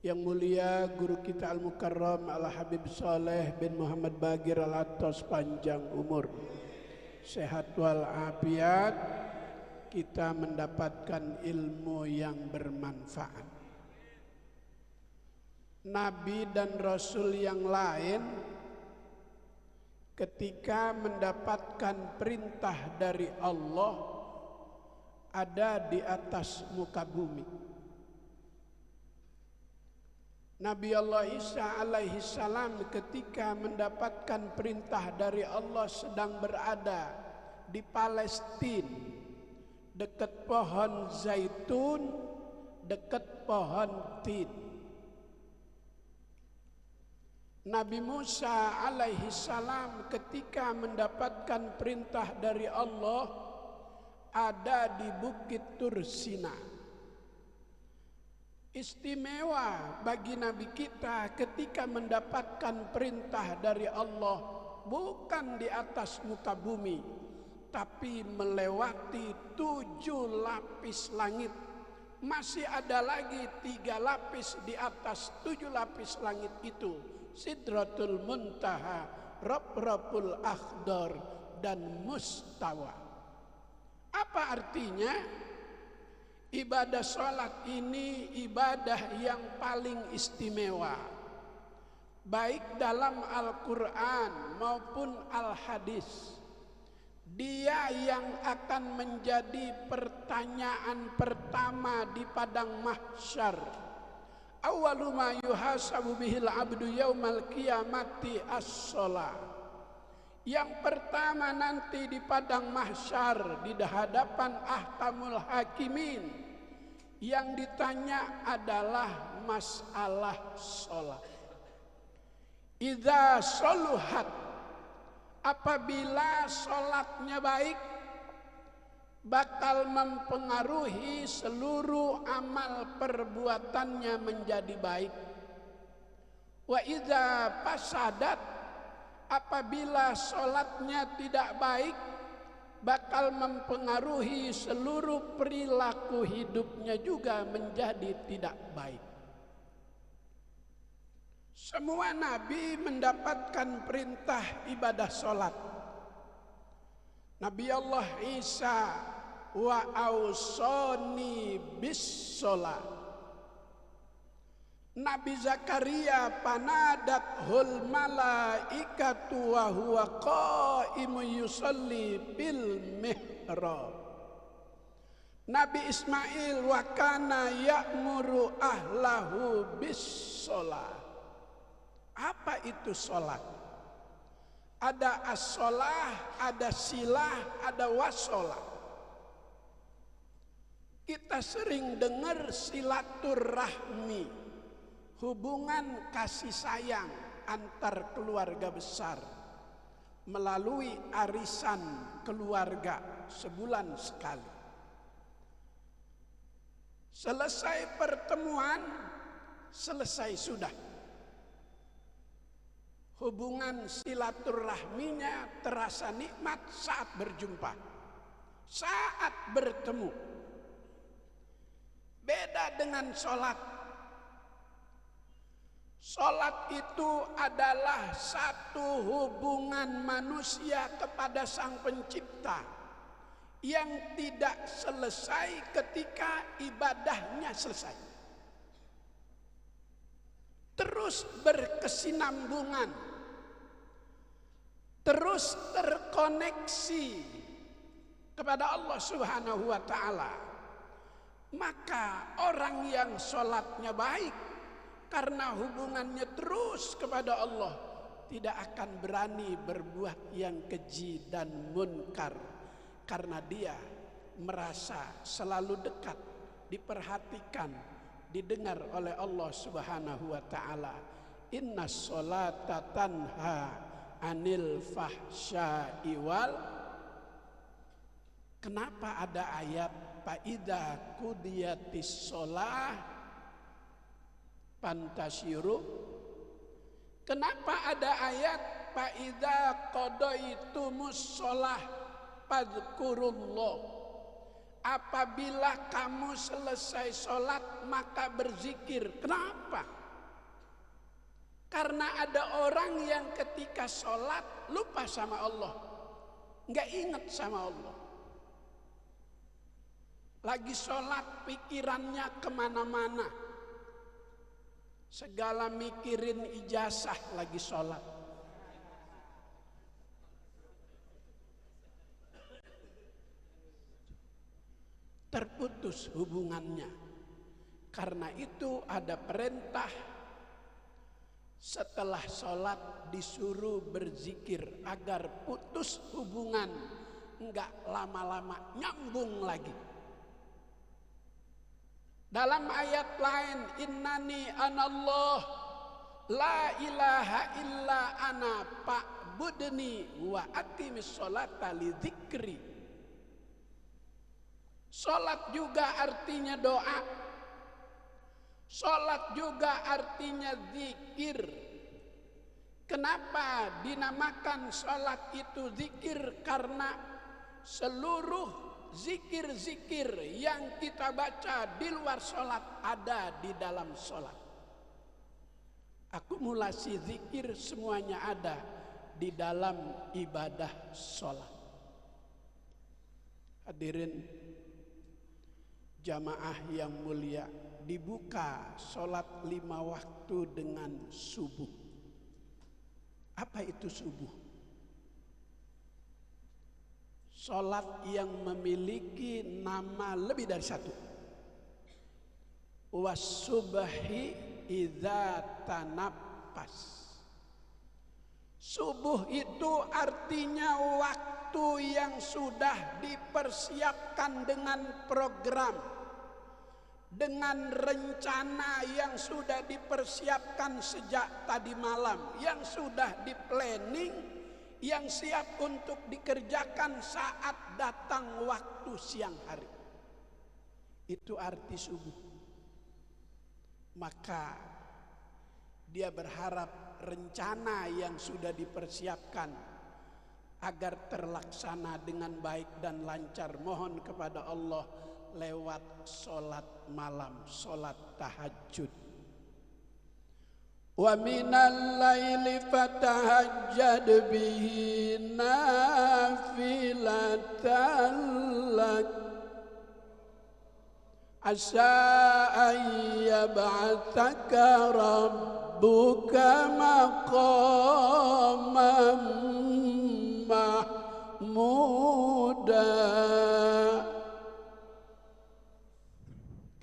Yang mulia guru kita Al-Mukarram Al-Habib Saleh bin Muhammad Bagir Al-Attas, panjang umur, sehat walafiat, kita mendapatkan ilmu yang bermanfaat. Nabi dan Rasul yang lain ketika mendapatkan perintah dari Allah ada di atas muka bumi. Nabi Allah Isa alaihi salam ketika mendapatkan perintah dari Allah sedang berada di Palestina, dekat pohon zaitun, dekat pohon tin. Nabi Musa alaihi salam ketika mendapatkan perintah dari Allah ada di Bukit Tursina. Istimewa bagi Nabi kita ketika mendapatkan perintah dari Allah bukan di atas muka bumi, tapi melewati 7 lapis langit. Masih ada lagi 3 lapis di atas 7 lapis langit itu, Sidratul Muntaha, Rabrabul Akhdar, dan Mustawa. Apa artinya? Ibadah sholat ini ibadah yang paling istimewa, baik dalam Al-Quran maupun Al-Hadis. Dia yang akan menjadi pertanyaan pertama di padang mahsyar. Awwalu ma yuhasabu bihil abdu yaumal qiyamati as-sholat. Yang pertama nanti di padang mahsyar, di hadapan ahkamul hakimin, yang ditanya adalah masalah sholat. Idza sholuhat, apabila sholatnya baik, bakal mempengaruhi seluruh amal perbuatannya menjadi baik. Wa idza fasadat, apabila sholatnya tidak baik, bakal mempengaruhi seluruh perilaku hidupnya juga menjadi tidak baik. Semua nabi mendapatkan perintah ibadah sholat. Nabi Allah Isa wa ausoni bis sholat. Nabi Zakaria panadat hul malaikatu wa huwa qaimun yusalli bil mihrab. Nabi Ismail wa kana ya'muru ahlahu bis sholat. Apa itu sholat? Ada as-sholah, ada silah, ada wasolah. Kita sering dengar silaturahmi, hubungan kasih sayang antar keluarga besar melalui arisan keluarga sebulan sekali. Selesai pertemuan, selesai sudah. Hubungan silaturahminya terasa nikmat saat berjumpa, saat bertemu. Beda dengan sholat. Sholat itu adalah satu hubungan manusia kepada Sang Pencipta yang tidak selesai ketika ibadahnya selesai. Terus berkesinambungan, terus terkoneksi kepada Allah Subhanahu wa Ta'ala. Maka orang yang sholatnya baik, karena hubungannya terus kepada Allah, tidak akan berani berbuat yang keji dan munkar, karena dia merasa selalu dekat, diperhatikan, didengar oleh Allah Subhanahu wa Ta'ala. Inna sholata tanha anil fahsya'i wal. Kenapa ada ayat faida qudiyatis sholah pantasyiru? Kenapa ada ayat faida qadaitumus sholah fadhkurullah? apabila kamu selesai sholat maka berzikir. Kenapa? Karena ada orang yang ketika sholat lupa sama Allah, nggak ingat sama Allah. Lagi sholat pikirannya kemana-mana, segala mikirin ijazah lagi sholat. Terputus hubungannya. Karena itu ada perintah setelah sholat disuruh berzikir agar putus hubungan, enggak lama-lama nyambung lagi. Dalam ayat lain, innani anallah la ilaha illa ana fa'budni wa aqimis sholata li dzikri. Sholat juga artinya doa. Sholat juga artinya zikir. Kenapa dinamakan sholat itu zikir? Karena seluruh zikir-zikir yang kita baca di luar sholat ada di dalam sholat. Akumulasi zikir semuanya ada di dalam ibadah sholat. Hadirin jamaah yang mulia, dibuka sholat 5 waktu dengan subuh. Apa itu subuh? Sholat yang memiliki nama lebih dari satu. Was-subhi idza tanafas. Subuh itu artinya waktu yang sudah dipersiapkan dengan program, dengan rencana yang sudah dipersiapkan sejak tadi malam, yang sudah di-planning, yang siap untuk dikerjakan saat datang waktu siang hari. Itu arti subuh. Maka dia berharap rencana yang sudah dipersiapkan agar terlaksana dengan baik dan lancar. Mohon kepada Allah lewat sholat malam, sholat tahajud. Wa minal laili fatahajjad bihi nafilatan lak asa an yab'atsaka rabbuka maqaman mahmuda.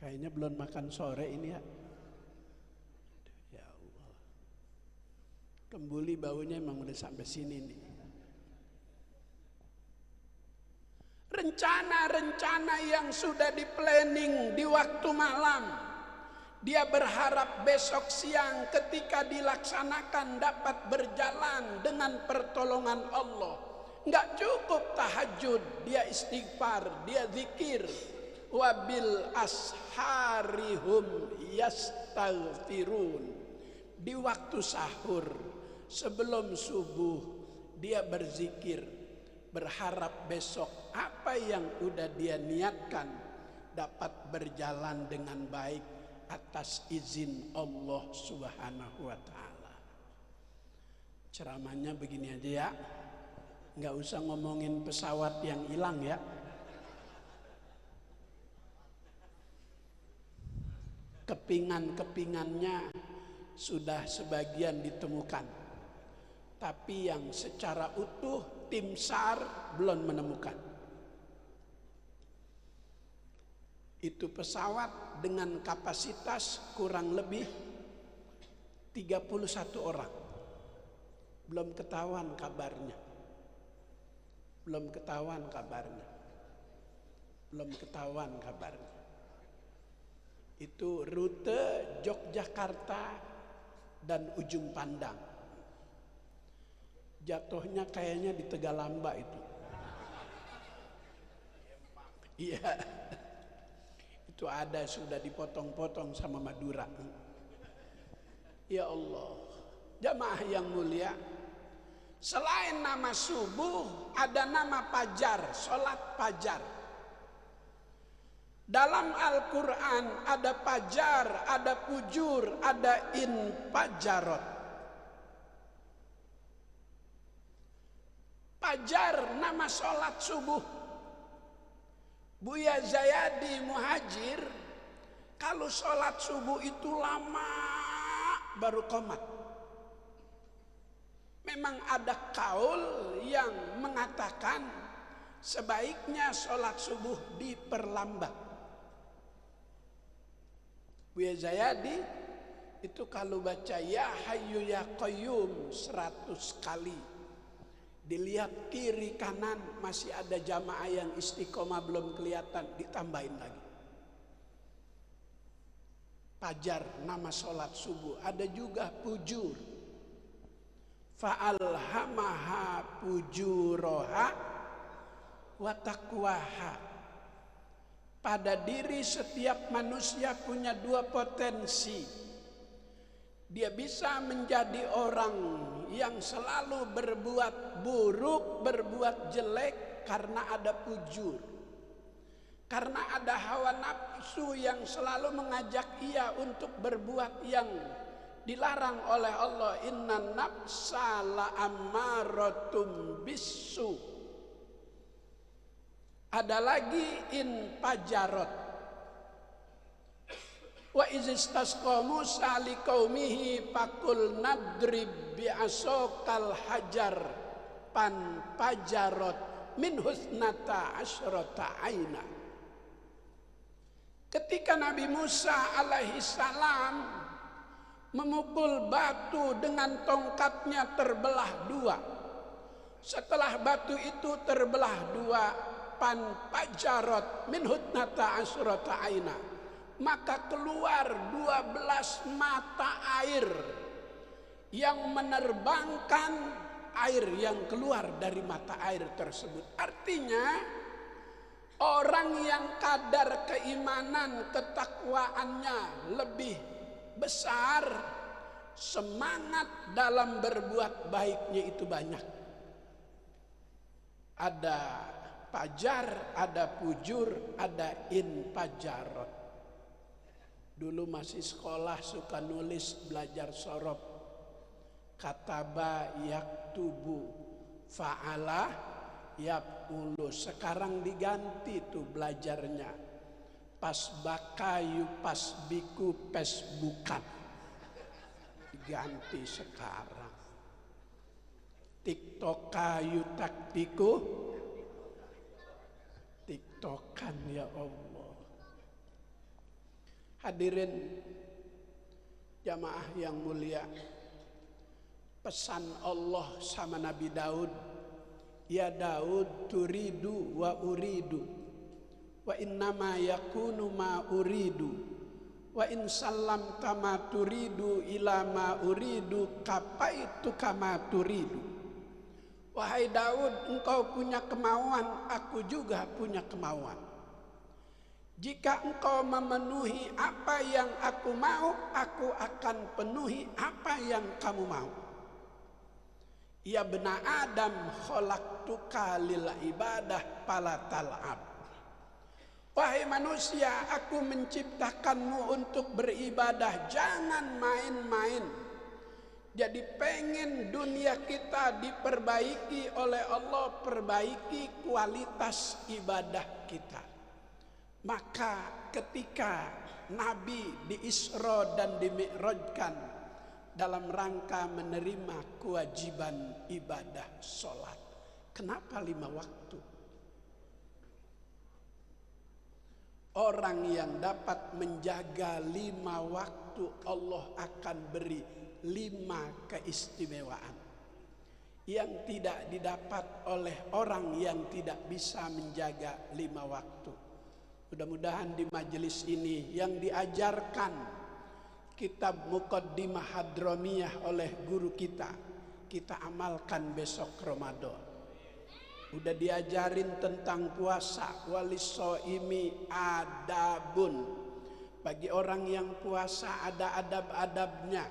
Kayaknya belum makan sore ini ya. Kembuli baunya emang udah sampai sini nih. Rencana-rencana yang sudah di-planning di waktu malam, dia berharap besok siang ketika dilaksanakan dapat berjalan dengan pertolongan Allah. Enggak cukup tahajud, dia istighfar, dia zikir. Wabil asharihum yastaghfirun. Di waktu sahur, sebelum subuh, dia berzikir, berharap besok apa yang udah dia niatkan dapat berjalan dengan baik atas izin Allah Subhanahu wa ta'ala. Ceramahnya begini aja ya, nggak usah ngomongin pesawat yang hilang ya. Kepingan-kepingannya sudah sebagian ditemukan, tapi yang secara utuh tim SAR belum menemukan. Itu pesawat dengan kapasitas kurang lebih 31 orang. Belum ketahuan kabarnya. Belum ketahuan kabarnya. Belum ketahuan kabarnya. Itu rute Yogyakarta dan Ujung Pandang. Jatuhnya kayaknya di Tegalamba itu. Iya. Itu ada sudah dipotong-potong sama Madura. Ya Allah, jamaah yang mulia, selain nama subuh ada nama fajar, sholat fajar. Dalam Al-Quran ada fajar, ada fujur, ada infajarot. Fajar nama sholat subuh. Buya Zayadi Muhajir, kalau sholat subuh itu lama baru qomat. Memang ada kaul yang mengatakan sebaiknya sholat subuh diperlambat. Buya Zayadi itu kalau baca ya hayyu ya qayyum 100 kali, dilihat kiri kanan masih ada jamaah yang istiqomah belum kelihatan, ditambahin lagi. Fajar nama sholat subuh. Ada juga fujur. Fa'alhamaha fujuraha wa taqwaha. Pada diri setiap manusia punya dua potensi. Dia bisa menjadi orang yang selalu berbuat buruk, berbuat jelek karena ada fujur. Karena ada hawa nafsu yang selalu mengajak ia untuk berbuat yang dilarang oleh Allah. Inna nafsa la'amaratum bisu. Ada lagi infajarot. Wa izistasqa Musa liqaumihi faqul nadrib bi'asokal hajar panfajarot min husnata asyrata aina. Ketika Nabi Musa alaihi salam memukul batu dengan tongkatnya terbelah dua. Setelah batu itu terbelah dua, panfajarot min husnata asyrata aina, maka keluar 12 mata air yang menerbangkan air yang keluar dari mata air tersebut. Artinya orang yang kadar keimanan, ketakwaannya lebih besar, semangat dalam berbuat baiknya itu banyak. Ada fajar, ada fujur, ada infajarot. Dulu masih sekolah suka nulis, belajar sorob. Kataba yaktubu, fa'ala yaqulu. Sekarang diganti tuh belajarnya. Pas bakayu, pas biku, pes bukan. Diganti sekarang. Tiktokayu taktiku, tiktokan ya Allah. Hadirin jamaah yang mulia, pesan Allah sama Nabi Daud, ya Daud turidu wa uridu wa innama yakunu ma uridu wa in sallam kama turidu ila ma uridu kapaitu kama turidu. Wahai Daud, engkau punya kemauan, aku juga punya kemauan. Jika engkau memenuhi apa yang aku mau, aku akan penuhi apa yang kamu mau. Ya bena Adam khalaqtuka lil ibadah fala tal'ab. Wahai manusia, aku menciptakanmu untuk beribadah, jangan main-main. Jadi pengen dunia kita diperbaiki oleh Allah, perbaiki kualitas ibadah kita. Maka ketika Nabi di Isra dan di Mi'rajkan dalam rangka menerima kewajiban ibadah sholat. Kenapa 5 waktu? Orang yang dapat menjaga 5 waktu, Allah akan beri 5 keistimewaan yang tidak didapat oleh orang yang tidak bisa menjaga 5 waktu. Mudah-mudahan di majelis ini yang diajarkan kitab Muqaddimah Hadramiyah oleh guru kita amalkan besok Ramadan. Udah diajarin tentang puasa, walisoimi adabun. Bagi orang yang puasa ada adab-adabnya,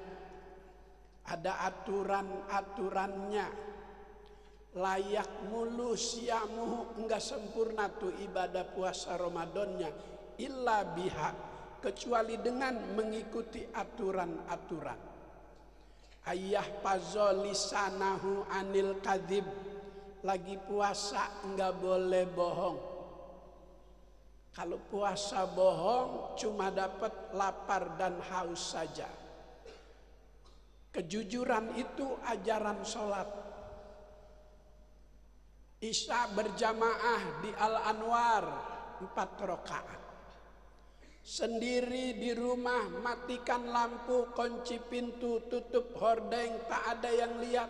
ada aturan-aturannya. Layak mulu siamuhu, enggak sempurna tuh ibadah puasa Ramadannya illa biha, kecuali dengan mengikuti aturan-aturan. Ayah pazolisanahu anil kadhib, lagi puasa enggak boleh bohong. Kalau puasa bohong cuma dapat lapar dan haus saja. Kejujuran itu ajaran sholat. Isya berjamaah di Al-Anwar 4 rakaat. Sendiri di rumah matikan lampu, kunci pintu, tutup hordeng, tak ada yang lihat.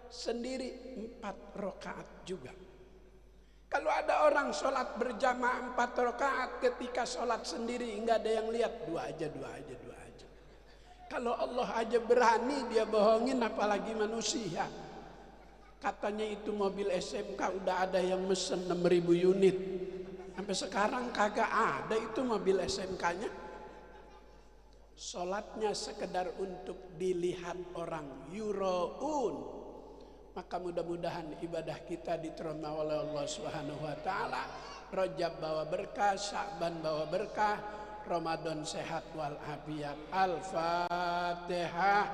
Sendiri 4 rakaat juga. Kalau ada orang sholat berjamaah 4 rakaat, ketika sholat sendiri enggak ada yang lihat, 2 aja. Kalau Allah aja berani dia bohongin, apalagi manusia. Katanya itu mobil SMK udah ada yang mesen 6.000 unit. Sampai sekarang kagak ada itu mobil SMK-nya. Sholatnya sekedar untuk dilihat orang, yuraun. Maka mudah-mudahan ibadah kita diterima oleh Allah Subhanahu wa taala. Rajab bawa berkah, Sya'ban bawa berkah, Ramadan sehat wal afiat. Al-Fatihah.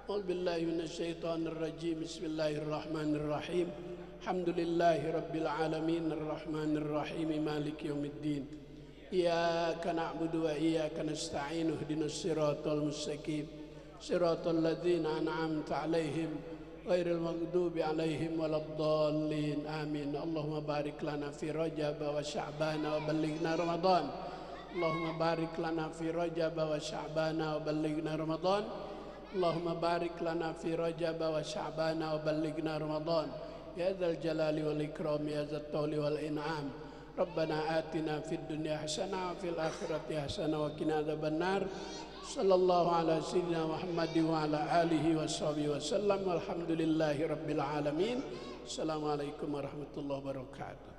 A'udzubillahi minasyaitonirrajim. Bismillahirrahmanirrahim. Alhamdulillahi rabbil alamin, arrahmanir rahim, maliki yaumiddin. Iyyaka na'budu wa iyyaka nasta'in. Ihdinas siratal mustaqim. Siratal ladzina an'amta 'alaihim ghairil maghdubi 'alaihim waladdallin. Amin. Allahumma barik lana fi Rajab wa Sya'ban wa ballighna Ramadan. Allahumma barik lana fi Rajab wa Sya'ban wa ballighna Ramadan. Allahumma barik lana fi Rajab wa Sya'ban wa ballighna Ramadan. Ya dzal jalali wal ikram, ya dzat tawli wal in'am. Rabbana atina fid dunya hasanah wa fil akhirati hasanah wa qina adzabannar. Sallallahu ala sayyidina Muhammad wa ala alihi washabihi wasallam. Walhamdulillahi rabbil alamin. Assalamualaikum warahmatullahi wabarakatuh.